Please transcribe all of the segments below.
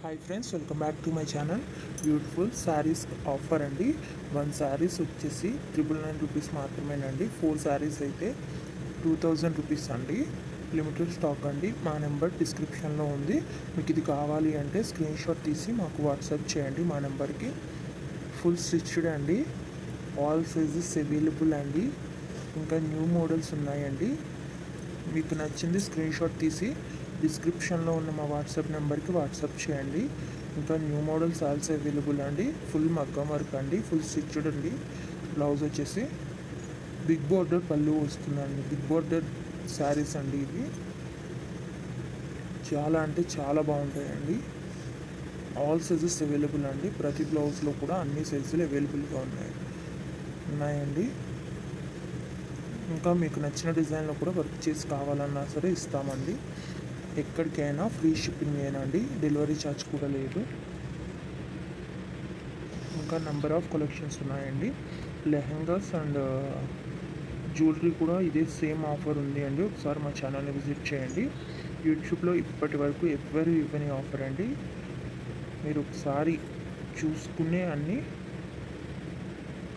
Hi friends, welcome back to my channel. Beautiful saris offer అండి. 1 శారీస్ వచ్చేసి 999 rupees మాత్రమేనండి. 4 శారీస్ అయితే 2000 రూపీస్ అండి. లిమిటెడ్ స్టాక్ అండి. మా నెంబర్ డిస్క్రిప్షన్లో ఉంది. మీకు ఇది కావాలి అంటే స్క్రీన్ షాట్ తీసి మాకు వాట్సాప్ చేయండి మా నెంబర్కి. ఫుల్ స్టిచ్డ్ అండి. ఆల్ సైజెస్ అవైలబుల్ అండి. ఇంకా న్యూ మోడల్స్ ఉన్నాయండి. మీకు నచ్చింది స్క్రీన్ షాట్ తీసి డిస్క్రిప్షన్లో ఉన్న మా వాట్సాప్ నెంబర్కి వాట్సాప్ చేయండి. ఇంకా న్యూ మోడల్స్ ఆల్సో అవైలబుల్ అండి. ఫుల్ మగ్గం వర్క్ అండి, ఫుల్ స్టిచ్డ్ అండి. బ్లౌజ్ వచ్చేసి బిగ్ బోర్డర్ పళ్ళు వస్తుందండి. బిగ్ బోర్డర్ శారీస్ అండి ఇవి. చాలా అంటే చాలా బాగుంటాయండి. ఆల్ సైజెస్ అవైలబుల్ అండి. ప్రతి బ్లౌజ్లో కూడా అన్ని సైజులు అవైలబుల్గా ఉన్నాయండి. ఇంకా మీకు నచ్చిన డిజైన్లో కూడా వర్క్ చేసి కావాలన్నా సరే ఇస్తామండి. ఎక్కడికైనా ఫ్రీ షిప్పింగ్ ఏనండి. డెలివరీ ఛార్జ్ కూడా లేదు. ఇంకా నెంబర్ ఆఫ్ కలెక్షన్స్ ఉన్నాయండి. లెహెంగాస్ అండ్ జ్యువెలరీ కూడా ఇదే సేమ్ ఆఫర్ ఉంది అండి. ఒకసారి మా ఛానల్ని విజిట్ చేయండి. యూట్యూబ్లో ఇప్పటి వరకు ఎవ్వరు ఇవ్వని ఆఫర్ అండి. మీరు ఒకసారి చూసుకునే అన్నీ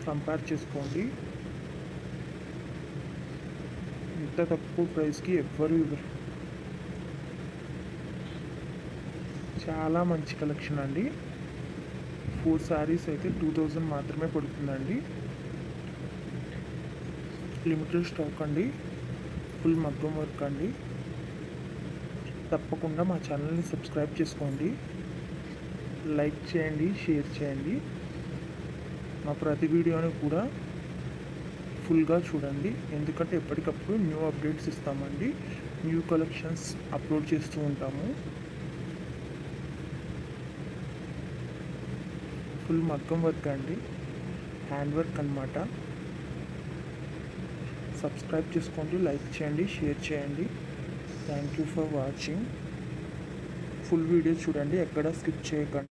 కంపేర్ చేసుకోండి. ఇంత తక్కువ ప్రైస్కి ఎవ్వరు ఇవ్వరు. చాలా మంచి కలెక్షన్ అండి. 4 శారీస్ అయితే 2000 మాత్రమే పడుతుందండి. లిమిటెడ్ స్టాక్ అండి. ఫుల్ మగ్గం వర్క్ అండి. తప్పకుండా మా ఛానల్ని సబ్స్క్రైబ్ చేసుకోండి. లైక్ చేయండి, షేర్ చేయండి. మా ప్రతి వీడియోని కూడా ఫుల్గా చూడండి. ఎందుకంటే ఎప్పటికప్పుడు న్యూ అప్డేట్స్ ఇస్తామండి. న్యూ కలెక్షన్స్ అప్లోడ్ చేస్తూ ఉంటాము. ఫుల్ మగ్గం వర్క్ అండి, హ్యాండ్ వర్క్ అన్నమాట. సబ్స్క్రైబ్ చేసుకోండి, లైక్ చేయండి, షేర్ చేయండి. Thank you for watching. Full video చూడండి, ఎక్కడ స్కిప్ చేయకండి.